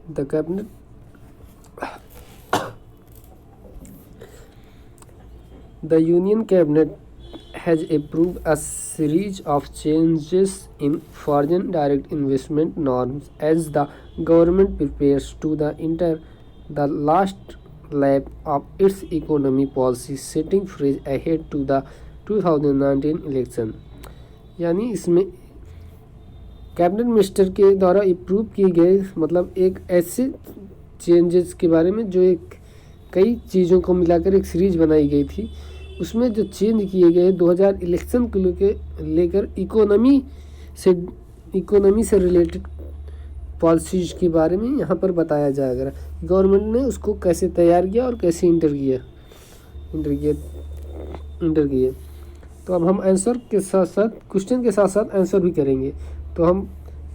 The cabinet The Union Cabinet has approved a series of changes in foreign direct investment norms as the government prepares to enter the last lap of its economy policy, setting fresh ahead to the 2019 election. यानी इसमें cabinet minister के द्वारा approve किए गए मतलब एक ऐसे changes के बारे में जो एक कई चीज़ों को मिलाकर एक सीरीज बनाई गई थी। उसमें जो चेंज किए गए 2000 इलेक्शन को लेकर इकोनॉमी से रिलेटेड पॉलिसीज के बारे में यहाँ पर बताया जाएगा। गवर्नमेंट ने उसको कैसे तैयार किया और कैसे इंटर किया। तो अब हम आंसर के साथ साथ क्वेश्चन के साथ साथ आंसर भी करेंगे। तो हम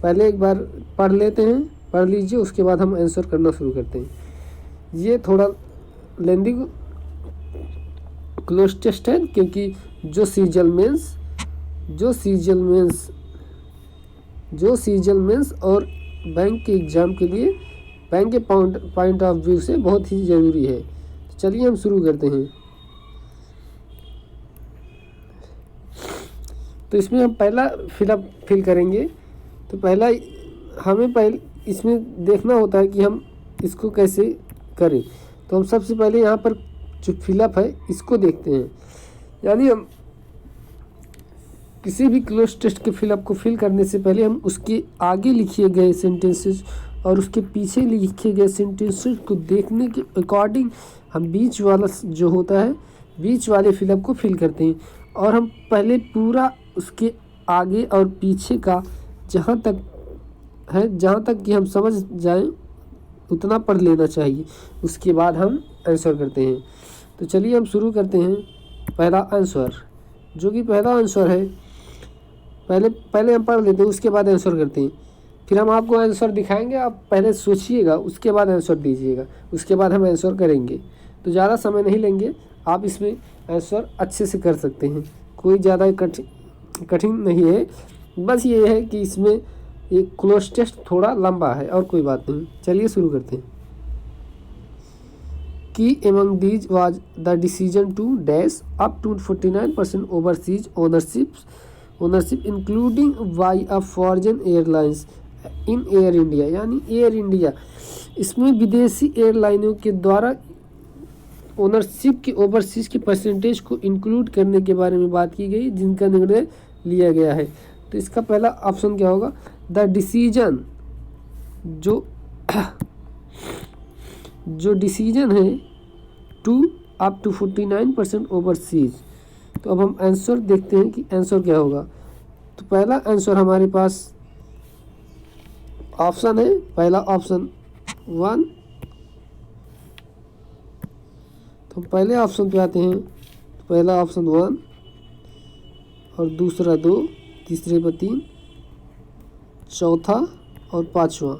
पहले एक बार पढ़ लेते हैं, पढ़ लीजिए, उसके बाद हम आंसर करना शुरू करते हैं। ये थोड़ा लेंदी क्लोज टेस्ट है क्योंकि जो सीजल मेंस और बैंक के एग्ज़ाम के लिए बैंक के पॉइंट ऑफ व्यू से बहुत ही ज़रूरी है। तो चलिए हम शुरू करते हैं। तो इसमें हम पहला फिल करेंगे। तो हमें इसमें देखना होता है कि हम इसको कैसे करें। तो हम सबसे पहले यहाँ पर जो फिलअप है इसको देखते हैं। यानी हम किसी भी क्लोज टेस्ट के फिलअप को फिल करने से पहले हम उसके आगे लिखे गए सेंटेंसेस और उसके पीछे लिखे गए सेंटेंसेस को देखने के अकॉर्डिंग हम बीच वाला जो होता है बीच वाले फिलअप को फिल करते हैं। और हम पहले पूरा उसके आगे और पीछे का जहाँ तक कि हम समझ जाएं उतना पढ़ लेना चाहिए। उसके बाद हम आंसर करते हैं। तो चलिए हम शुरू करते हैं। पहला आंसर जो कि पहला आंसर है पहले हम पढ़ लेते हैं, उसके बाद आंसर करते हैं। फिर हम आपको आंसर दिखाएंगे, आप पहले सोचिएगा, उसके बाद आंसर दीजिएगा, उसके बाद हम आंसर करेंगे। तो ज़्यादा समय नहीं लेंगे, आप इसमें आंसर अच्छे से कर सकते हैं, कोई ज़्यादा कठिन नहीं है। बस ये है कि इसमें एक क्लोज टेस्ट थोड़ा लंबा है और कोई बात नहीं। चलिए शुरू करते हैं। Key among these was the decision to dash up to 49% overseas ownership including via foreign airlines in Air India। यानी एयर इंडिया, इसमें विदेशी एयरलाइनों के द्वारा ओनरशिप की ओवरसीज की परसेंटेज को इंक्लूड करने के बारे में बात की गई, जिनका निर्णय लिया गया है। तो इसका पहला ऑप्शन क्या होगा? द डिसीजन, जो डिसीजन है टू अप टू 49% ओवरसीज। तो अब हम आंसर देखते हैं कि आंसर क्या होगा। तो पहला आंसर हमारे पास ऑप्शन है, पहला ऑप्शन 1। तो पहले ऑप्शन पे आते हैं। तो पहला ऑप्शन 1 और दूसरा 2, तीसरे पर 3, चौथा और पांचवा।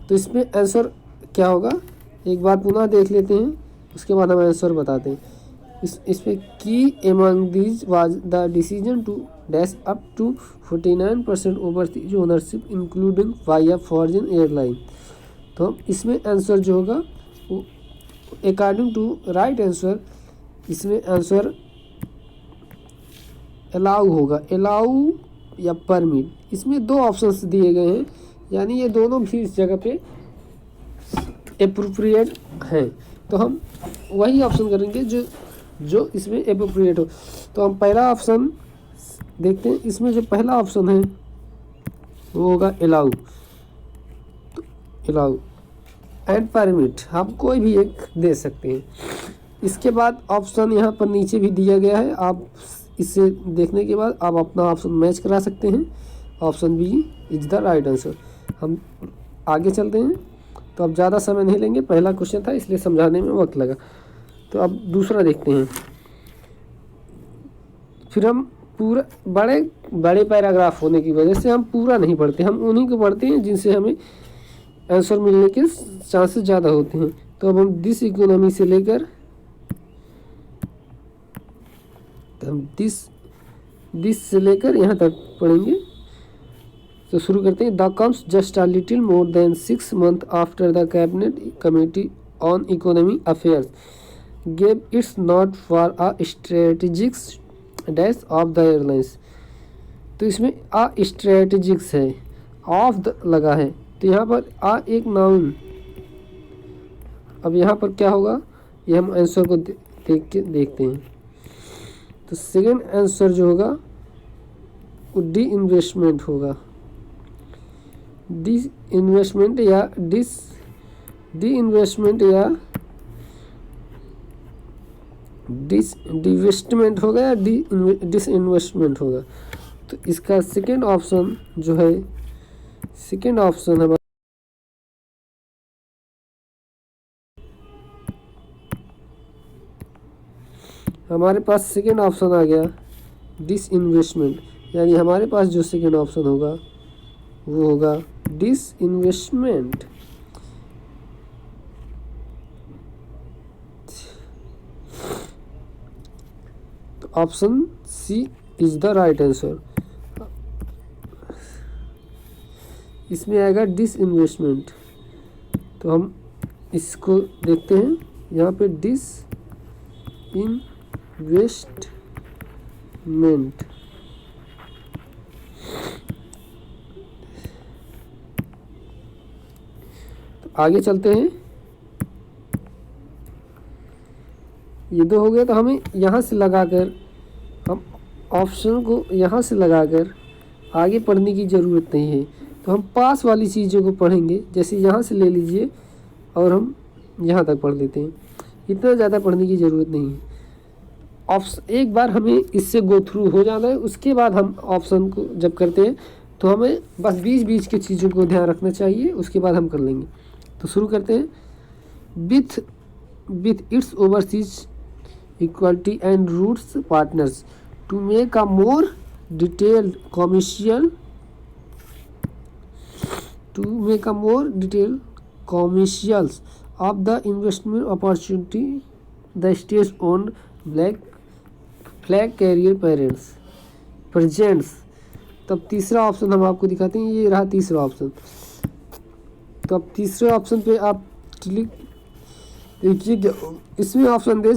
तो इसमें आंसर क्या होगा एक बार पुनः देख लेते हैं, उसके बाद हम आंसर बताते हैं। इसमें की among these was the decision to dash up to 49% overseas ownership including via foreign airline. तो इसमें आंसर जो होगा वो अकॉर्डिंग टू राइट आंसर, इसमें आंसर अलाउ होगा, अलाउ या परमिट। इसमें दो ऑप्शंस दिए गए हैं, यानी ये दोनों भी इस जगह पे एप्रोप्रिएट हैं। तो हम वही ऑप्शन करेंगे जो इसमें एप्रोप्रिएट हो। तो हम पहला ऑप्शन देखते हैं। इसमें जो पहला ऑप्शन है वो होगा अलाउ। तो अलाउ एंड परमिट हम कोई भी एक दे सकते हैं। इसके बाद ऑप्शन यहाँ पर नीचे भी दिया गया है, आप इसे देखने के बाद आप अपना ऑप्शन मैच करा सकते हैं। Option B is the right answer. हम आगे चलते हैं। तो अब ज़्यादा समय नहीं लेंगे, पहला क्वेश्चन था इसलिए समझाने में वक्त लगा। तो अब दूसरा देखते हैं। फिर हम पूरा बड़े पैराग्राफ होने की वजह से हम पूरा नहीं पढ़ते, हम उन्हीं को पढ़ते हैं जिनसे हमें आंसर मिलने के चांसेस ज़्यादा होते हैं। तो अब हम दिस इकोनॉमी से लेकर दिस से लेकर यहाँ तक पढ़ेंगे। तो शुरू करते हैं। The comes just a little more than 6 months after the cabinet committee on economy affairs gave its not for a strategics dash of the airlines. तो इसमें अ स्ट्रेटेजिक्स है, ऑफ द लगा है, तो यहाँ पर अ एक नाउन। अब यहाँ पर क्या होगा, ये हम आंसर को देखते हैं। तो सेकेंड आंसर जो होगा वो डी इन्वेस्टमेंट होगा। डी इन्वेस्टमेंट या डी इन्वेस्टमेंट या डिवेस्टमेंट होगा या डिस इन्वेस्टमेंट होगा। तो इसका सेकेंड ऑप्शन जो है, सेकेंड ऑप्शन है हमारे पास, सेकेंड ऑप्शन आ गया डिस इन्वेस्टमेंट, यानी हमारे पास जो सेकेंड ऑप्शन होगा वो होगा डिस इन्वेस्टमेंट। तो option C is the right answer. इसमें आएगा डिस इन्वेस्टमेंट। तो हम इसको देखते हैं, यहाँ पे डिस इन्वेस्टमेंट। तो आगे चलते हैं। ये दो हो गया, तो हमें यहाँ से लगाकर, हम ऑप्शन को यहाँ से लगाकर आगे पढ़ने की ज़रूरत नहीं है। तो हम पास वाली चीज़ों को पढ़ेंगे, जैसे यहाँ से ले लीजिए और हम यहाँ तक पढ़ लेते हैं, इतना ज़्यादा पढ़ने की ज़रूरत नहीं है। ऑप्शन एक बार हमें इससे गो थ्रू हो जाना है, उसके बाद हम ऑप्शन को जब करते हैं तो हमें बस बीच बीच की चीज़ों को ध्यान रखना चाहिए, उसके बाद हम कर लेंगे। तो शुरू करते हैं। With its overseas equality and routes partners to make a more detailed commercials of the investment opportunity, the state owned flag carrier presents। तब तीसरा ऑप्शन हम आपको दिखाते हैं, ये रहा तीसरा ऑप्शन। तो अब तीसरे ऑप्शन पे आप क्लिक देखिए, इसमें ऑप्शन दे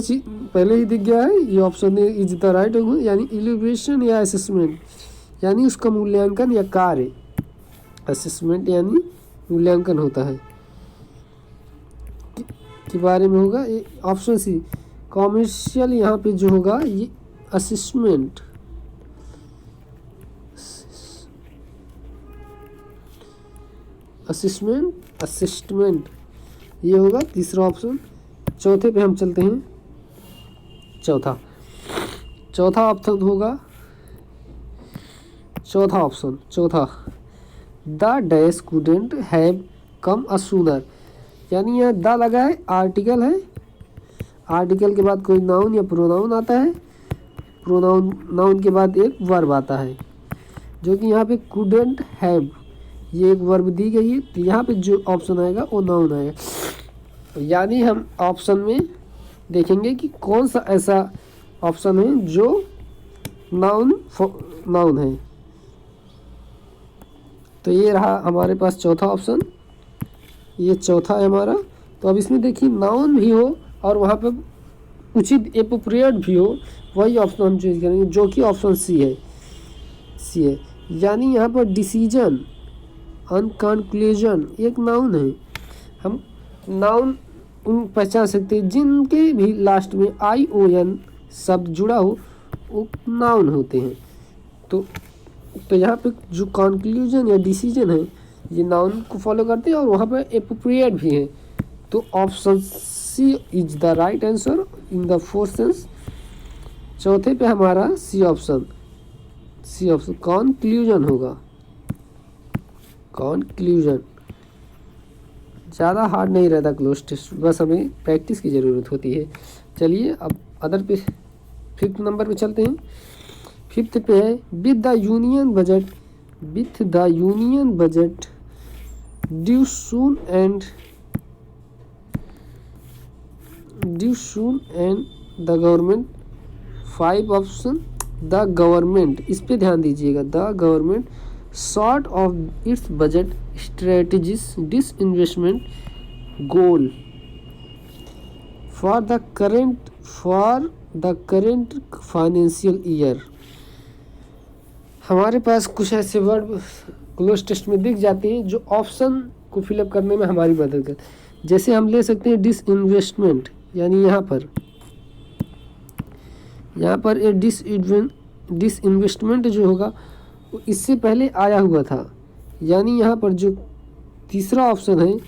पहले ही दिख गया है, ये ऑप्शन इज द राइट, यानी इवैल्यूएशन या असेसमेंट, यानी उसका मूल्यांकन या कार्य। असेसमेंट यानी मूल्यांकन होता है, के बारे में होगा। ये ऑप्शन सी कॉमर्शियल, यहाँ पे जो होगा ये असेसमेंट। असिस्टमेंट ये होगा तीसरा ऑप्शन। चौथे पे हम चलते हैं। चौथा ऑप्शन होगा, चौथा the dash couldn't have come a sooner, यानी यह द लगा है, आर्टिकल है, आर्टिकल के बाद कोई नाउन या प्रोनाउन आता है, नाउन के बाद एक वर्ब आता है, जो कि यहाँ पे कुडेंट हैव ये एक वर्ब दी गई है। तो यहाँ पे जो ऑप्शन आएगा वो नाउन आएगा, यानी हम ऑप्शन में देखेंगे कि कौन सा ऐसा ऑप्शन है जो नाउन है। तो ये रहा हमारे पास चौथा ऑप्शन, ये चौथा है हमारा। तो अब इसमें देखिए नाउन भी हो और वहाँ पे उचित एप्रोप्रिएट भी हो, वही ऑप्शन हम चूज करेंगे, जो कि ऑप्शन सी है। यानी यहाँ पर डिसीजन, अनकंक्लूजन एक नाउन है। हम नाउन उन पहचान सकते हैं जिनके भी लास्ट में ION शब्द जुड़ा हो, वो नाउन होते हैं। तो यहाँ पे जो कंक्लूजन या डिसीजन है ये नाउन को फॉलो करते हैं और वहाँ पे एप्रोप्रिएट भी है। तो option C is the right answer in the fourth sense. चौथे पे हमारा सी ऑप्शन कंक्लूजन होगा। कंक्लूजन ज़्यादा हार्ड नहीं रहता क्लोज टेस्ट, बस हमें प्रैक्टिस की ज़रूरत होती है। चलिए अब अदर पे फिफ्थ नंबर पे चलते हैं। फिफ्थ पे है with the union budget due soon and the government 5 option. The government, इस पे ध्यान दीजिएगा। The government sort of its budget strategies disinvestment goal for the current financial year. हमारे पास कुछ ऐसे वर्ड क्लोज टेस्ट में दिख जाते हैं जो ऑप्शन को फिलअप करने में हमारी मदद करते। जैसे हम ले सकते हैं डिसइन्वेस्टमेंट, यानी यहाँ पर ये डिसइन्वेस्टमेंट जो होगा वो इससे पहले आया हुआ था, यानी यहाँ पर जो तीसरा ऑप्शन है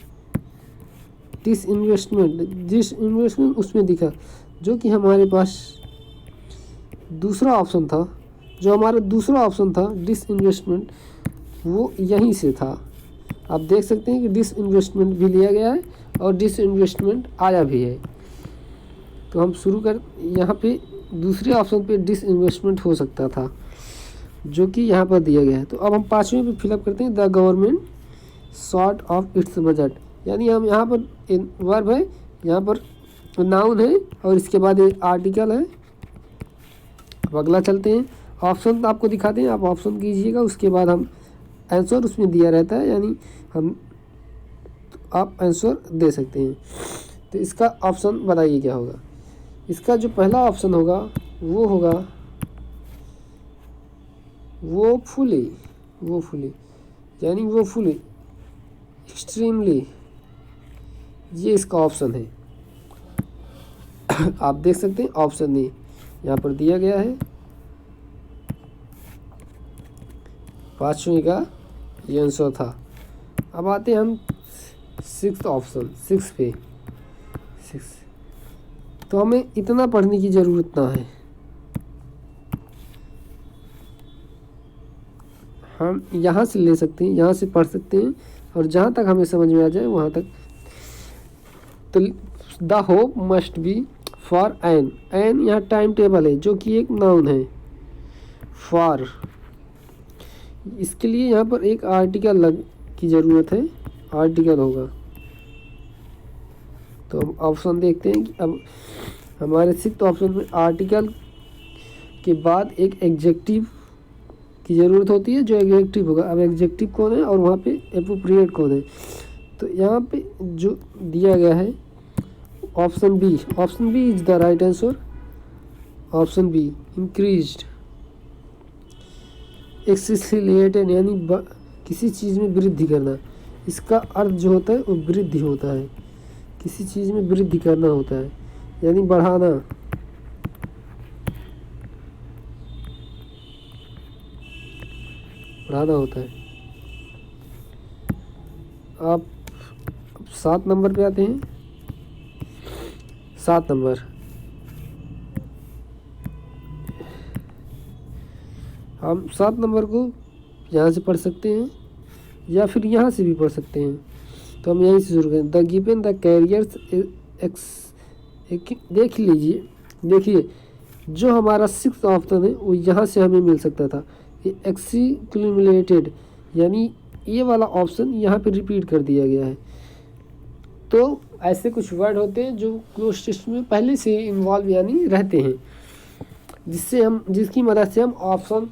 डिसइन्वेस्टमेंट उसमें दिखा, जो कि हमारे पास दूसरा ऑप्शन था। जो हमारा दूसरा ऑप्शन था डिसइन्वेस्टमेंट, वो यहीं से था। आप देख सकते हैं कि डिसइन्वेस्टमेंट भी लिया गया है और डिसइन्वेस्टमेंट आया भी है। तो हम शुरू कर, यहाँ पे दूसरे ऑप्शन पे डिसइन्वेस्टमेंट हो सकता था, जो कि यहाँ पर दिया गया है। तो अब हम पाँचवें पे फिलअप करते हैं the government sort of its budget, यानी हम यहाँ पर वर्ब है, यहाँ पर नाउन है और इसके बाद एक आर्टिकल है। अब अगला चलते हैं, ऑप्शन आपको दिखाते हैं, आप ऑप्शन कीजिएगा, उसके बाद हम आंसर उसमें दिया रहता है, यानी आप आंसर दे सकते हैं। तो इसका ऑप्शन बताइए क्या होगा। इसका जो पहला ऑप्शन होगा वो होगा वो फुली, यानी वो फुली एक्सट्रीमली, ये इसका ऑप्शन है। आप देख सकते हैं ऑप्शन ए यहाँ पर दिया गया है, पाँचवें का ये आंसर था। अब आते हैं हम सिक्स ऑप्शन, सिक्स पे। तो हमें इतना पढ़ने की ज़रूरत ना है, हम यहाँ से ले सकते हैं, यहाँ से पढ़ सकते हैं और जहाँ तक हमें समझ में आ जाए वहाँ तक। तो the hope must be for an यहाँ टाइम टेबल है, जो कि एक नाउन है। फॉर, इसके लिए यहाँ पर एक आर्टिकल की ज़रूरत है, आर्टिकल होगा। तो हम ऑप्शन देखते हैं कि अब हमारे सिक्स्थ ऑप्शन में आर्टिकल के बाद एक एग्जेक्टिव की ज़रूरत होती है, जो एग्जेक्टिव होगा। अब एग्जेक्टिव कौन है और वहाँ पे एप्रोप्रिएट कौन है। तो यहाँ पे जो दिया गया है option B is the right answer. Option B increased, accelerated, यानी किसी चीज़ में वृद्धि करना। इसका अर्थ जो होता है वो वृद्धि होता है, किसी चीज़ में वृद्धि करना होता है, यानी बढ़ाना। होता है। आप 7 नंबर पे आते हैं। 7 नंबर, हम 7 नंबर को यहाँ से पढ़ सकते हैं या फिर यहाँ से भी पढ़ सकते हैं। तो हम यहीं से शुरू करें। द गिवन द कैरियर्स देखिए जो हमारा सिक्स्थ ऑप्शन है वो यहाँ से हमें मिल सकता था। ये एक्सीक्यूमुलेटेड, यानी ये वाला ऑप्शन यहाँ पे रिपीट कर दिया गया है। तो ऐसे कुछ वर्ड होते हैं जो क्लोज टेस्ट में पहले से इन्वॉल्व यानी रहते हैं, जिसकी मदद से हम ऑप्शन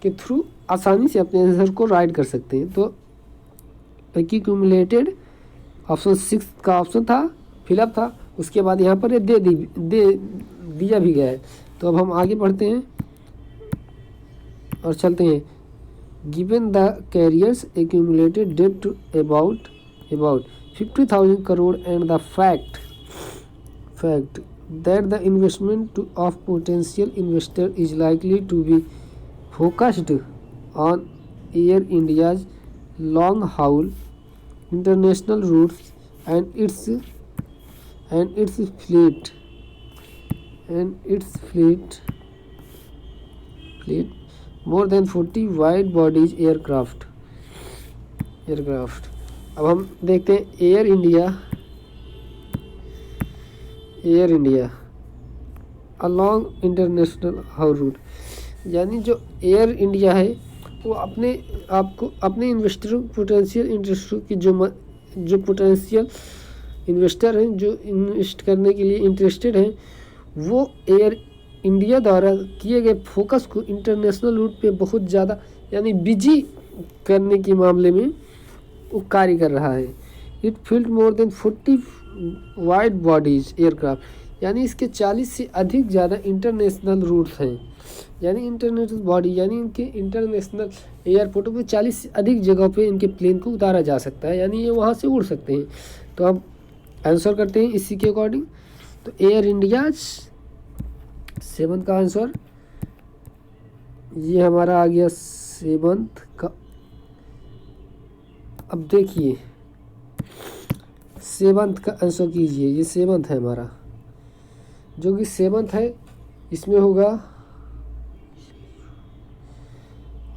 के थ्रू आसानी से अपने आंसर को राइट कर सकते हैं। तो एक्यूमुलेटेड ऑप्शन 6 का ऑप्शन था, फिलअप था, उसके बाद यहाँ पर ये दिया भी गया है। तो अब हम आगे बढ़ते हैं और चलते हैं। Given the carriers accumulated debt to about 50,000 crore and the fact that the investment of potential investor is likely to be focused on Air India's long-haul international routes and its fleet more than 40 wide bodies aircraft। अब हम देखते हैं Air India along international how route, यानी जो air India है वो अपने इन्वेस्टरों potential इन्वेस्टरों की जो पोटेंशियल इन्वेस्टर हैं जो इन्वेस्ट करने के लिए इंटरेस्टेड हैं, वो एयर इंडिया द्वारा किए गए फोकस को इंटरनेशनल रूट पे बहुत ज़्यादा यानी बिजी करने के मामले में वो कार्य कर रहा है। It field more than 40 wide bodies aircraft, यानी इसके 40 से अधिक ज़्यादा इंटरनेशनल रूट्स हैं। यानी इंटरनेशनल बॉडी यानी इनके इंटरनेशनल एयरपोर्टों पे 40 से अधिक जगहों पे इनके प्लेन को उतारा जा सकता है, यानी ये वहाँ से उड़ सकते हैं। तो अब आंसर करते हैं इसी के अकॉर्डिंग। तो एयर इंडिया 7 का आंसर ये हमारा आ गया 7 का। अब देखिए 7 का आंसर कीजिए, ये 7 है हमारा, जो कि 7 है इसमें होगा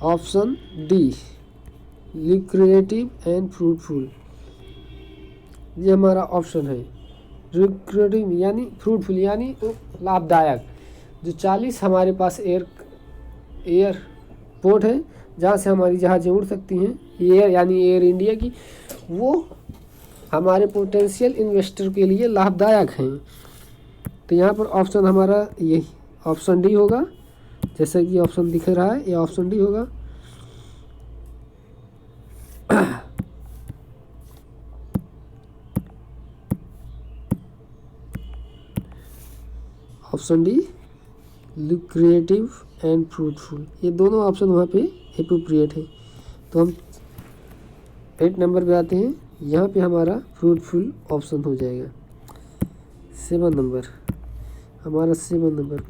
option D, lucrative and fruitful. ये हमारा ऑप्शन है, लुक्रेटिव यानी फ्रूटफुल यानी लाभदायक। जो 40 हमारे पास एयरपोर्ट है जहाँ से हमारी जहाज़ें उड़ सकती हैं, एयर यानी एयर इंडिया की, वो हमारे पोटेंशियल इन्वेस्टर के लिए लाभदायक हैं। तो यहाँ पर ऑप्शन हमारा यही ऑप्शन डी होगा, जैसा कि ऑप्शन दिख रहा है, ये ऑप्शन डी होगा। Option D lucrative and fruitful, ये दोनों ऑप्शन वहाँ पे एप्रोप्रिएट है। तो हम 8 नंबर पे आते हैं, यहाँ पे हमारा फ्रूटफुल ऑप्शन हो जाएगा। 7 नंबर हमारा 7 नंबर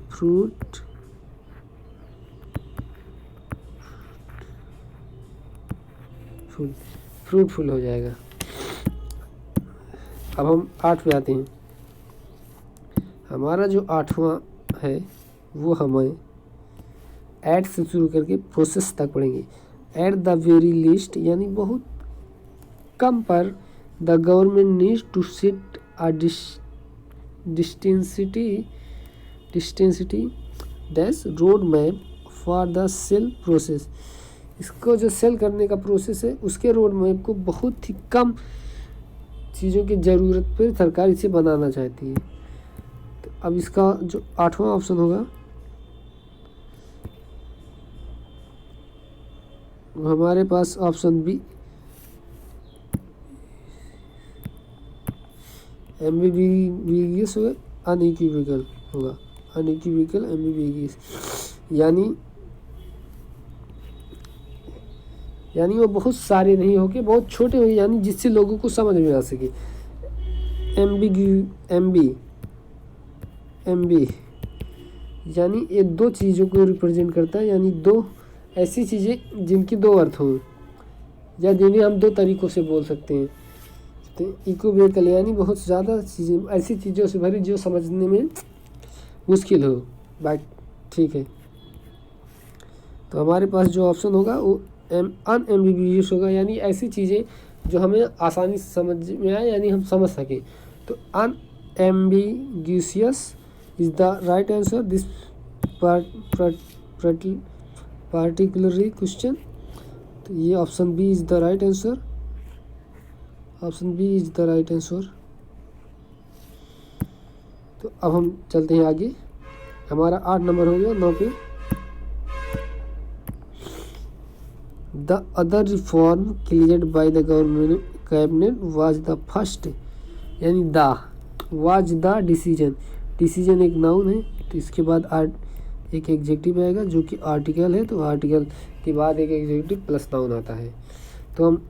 फ्रूटफुल हो जाएगा। अब हम 8 पे आते हैं। हमारा जो 8वां है वो हमें ऐड से शुरू करके प्रोसेस तक पढ़ेंगे। एट द वेरी लिस्ट यानी बहुत कम पर the government needs to set a distensity dash road map for the sale process. इसको जो सेल करने का प्रोसेस है उसके रोड मैप को बहुत ही कम चीज़ों की ज़रूरत पर सरकार इसे बनाना चाहती है। तो अब इसका जो 8वां ऑप्शन होगा हमारे पास ऑप्शन बी एम्बिगियस होगा, अनइक्विवोकल होगा, अनइक्विवोकल एम्बिगियस यानी वो बहुत सारे नहीं होके बहुत छोटे हो, यानी जिससे लोगों को समझ में आ सके। एम्बी यानी ये 2 चीज़ों को रिप्रेजेंट करता है, यानी 2 ऐसी चीज़ें जिनकी 2 अर्थ हों या जिन्हें हम 2 तरीक़ों से बोल सकते हैं। तो इक्विवोकल यानी बहुत ज़्यादा चीज़ें, ऐसी चीज़ों से भरी जो समझने में मुश्किल हो। बात ठीक है। तो हमारे पास जो ऑप्शन होगा वो अनएम्बिगियस होगा, यानी ऐसी चीज़ें जो हमें आसानी से समझ में आए, यानी हम समझ सकें। तो unambiguous is the right answer this particularly question. तो ये option B is the right answer, option B is the right answer. तो अब हम चलते हैं आगे, हमारा 8 नंबर हो गया। 9 पे the other reform cleared by the government cabinet was the first, यानी द वाज द डिसीजन एक नाउन है, तो इसके बाद एक एग्जेक्टिव आएगा जो कि आर्टिकल है, तो आर्टिकल के बाद एक एग्जेक्टिव प्लस नाउन आता है। तो हम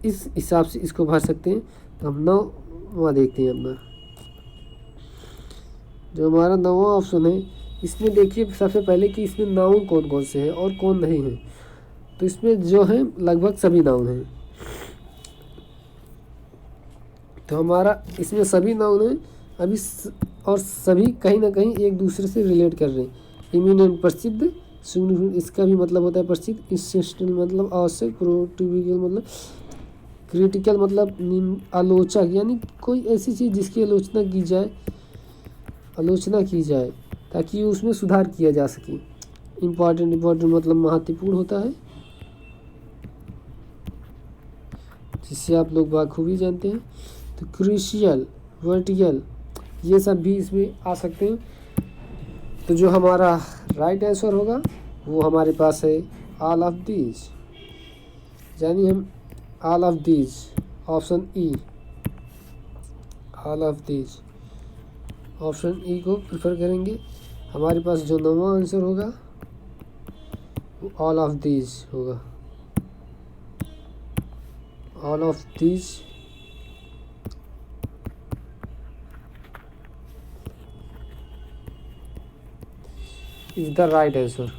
इस हिसाब से इसको भर सकते हैं। तो हम 9वां देखते हैं अपना, जो हमारा 9वां ऑप्शन है। इसमें देखिए सबसे पहले कि इसमें नाउन कौन कौन से हैं और कौन नहीं है। तो इसमें जो है लगभग सभी नाउन हैं। तो हमारा इसमें सभी नाउन हैं अभी, और सभी कहीं ना कहीं एक दूसरे से रिलेट कर रहे हैं। इमिनेंट प्रसिद्ध, सिग्निफिकेंट इसका भी मतलब होता है प्रसिद्ध, इंसेंशियल मतलब आवश्यक, प्रोटिविकल मतलब क्रिटिकल मतलब आलोचक, यानी कोई ऐसी चीज़ जिसकी आलोचना की जाए ताकि उसमें सुधार किया जा सके। इम्पॉर्टेंट मतलब महत्वपूर्ण होता है, जिससे आप लोग बाखूबी जानते हैं। तो क्रूशियल, वर्टिकल ये सब भी इसमें आ सकते हैं। तो जो हमारा राइट आंसर होगा वो हमारे पास है ऑल ऑफ दीज। यानी हम all of these, option E, all of these, option E को प्रेफर करेंगे। हमारे पास जो 9वां आंसर होगा वो ऑल ऑफ दीज होगा, all of these is the right answer.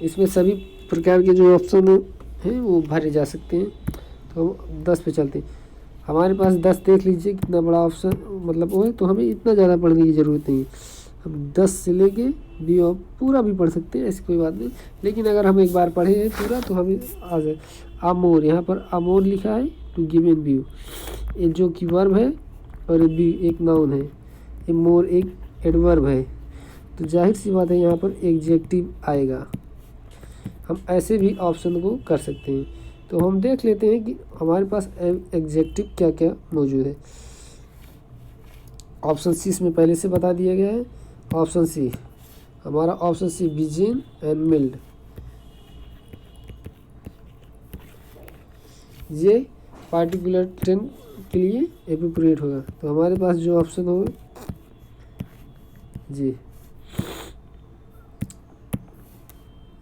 इसमें सभी प्रकार के जो ऑप्शन हैं वो भरे जा सकते हैं। तो हम 10 पे चलते हैं। हमारे पास 10 देख लीजिए कितना बड़ा ऑप्शन मतलब वो है, तो हमें इतना ज़्यादा पढ़ने की ज़रूरत नहीं है। हम 10 से लेके बी और पूरा भी पढ़ सकते हैं, ऐसी कोई बात नहीं। लेकिन अगर हम एक बार पढ़े हैं पूरा तो हमें आ जाए। आमोर, यहाँ पर आमोर लिखा है टू गिव एन व्यू, ये जो कि वर्ब है और बी एक नाउन है, ये मोर एक एडवर्ब है, तो जाहिर सी बात है यहाँ पर एग्जेक्टिव आएगा। हम ऐसे भी ऑप्शन को कर सकते हैं। तो हम देख लेते हैं कि हमारे पास एग्जेक्टिव क्या क्या मौजूद है। ऑप्शन सी इसमें पहले से बता दिया गया है। ऑप्शन सी हमारा, ऑप्शन सी बिजिन एंड मिल्ड, ये पार्टिकुलर टेंस के लिए एप्रोप्रिएट होगा। तो हमारे पास जो ऑप्शन होगा जी,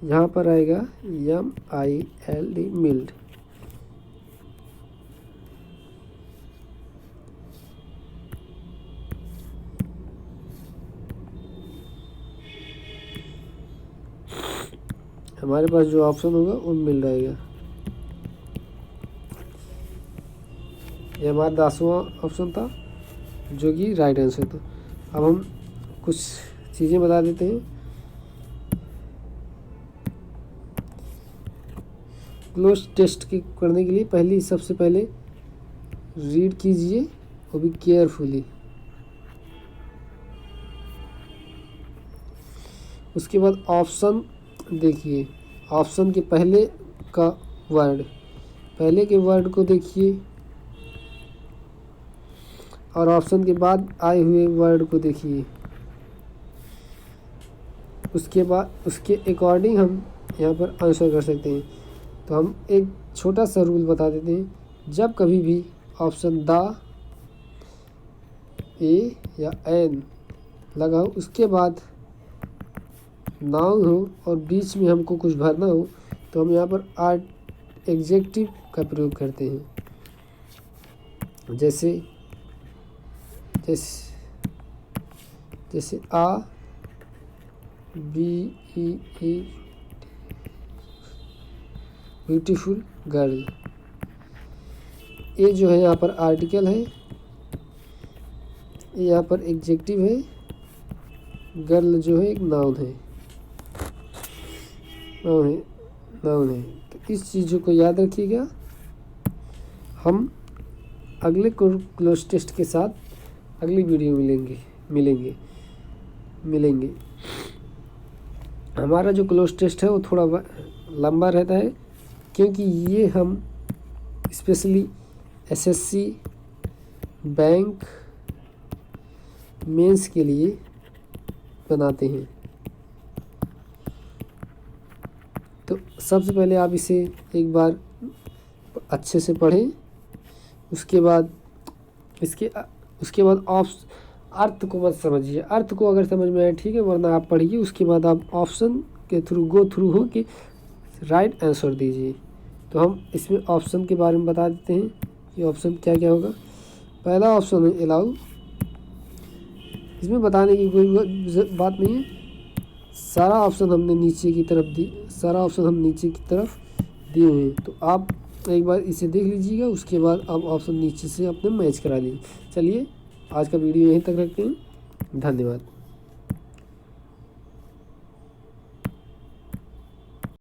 यहाँ पर आएगा MILD, मिल्ड। हमारे पास जो ऑप्शन होगा वो मिल रहेगा। ये हमारा 10वां ऑप्शन था जो कि राइट आंसर था। अब हम कुछ चीज़ें बता देते हैं। क्लोज टेस्ट की करने के लिए सबसे पहले रीड कीजिए, वो भी केयरफुली। उसके बाद ऑप्शन देखिए, ऑप्शन के पहले का वर्ड, पहले के वर्ड को देखिए और ऑप्शन के बाद आए हुए वर्ड को देखिए। उसके बाद उसके अकॉर्डिंग हम यहाँ पर आंसर कर सकते हैं। तो हम एक छोटा सा रूल बता देते हैं। जब कभी भी ऑप्शन द, ए या एन लगा हो, उसके बाद नाउन हो और बीच में हमको कुछ भरना हो, तो हम यहाँ पर आर्ट एग्जेक्टिव का प्रयोग करते हैं। जैसे जैसे जैसे आ, BE ब्यूटीफुल गर्ल, ये जो है यहाँ पर आर्टिकल है, ये यहाँ पर एग्जेक्टिव है, गर्ल जो है एक नाउन है, नाउन है। तो इस चीज़ों को याद रखिएगा। हम अगले क्लोज टेस्ट के साथ अगली वीडियो मिलेंगे। हमारा जो क्लोज टेस्ट है वो थोड़ा लंबा रहता है, क्योंकि ये हम स्पेशली SSC, बैंक, मेंस के लिए बनाते हैं। तो सबसे पहले आप इसे एक बार अच्छे से पढ़ें। उसके बाद अर्थ को मत समझिए। अर्थ को अगर समझ में आए ठीक है, वरना आप पढ़िए। उसके बाद आप ऑप्शन के थ्रू गो थ्रू हो के राइट आंसर दीजिए। तो हम इसमें ऑप्शन के बारे में बता देते हैं कि ऑप्शन क्या क्या होगा। पहला ऑप्शन है अलाउ। इसमें बताने की कोई बात नहीं है, सारा ऑप्शन हम नीचे की तरफ दिए हुए हैं। तो आप एक बार इसे देख लीजिएगा, उसके बाद आप ऑप्शन नीचे से अपने मैच करा लीजिए। चलिए आज का वीडियो यहीं तक रखते हैं। धन्यवाद।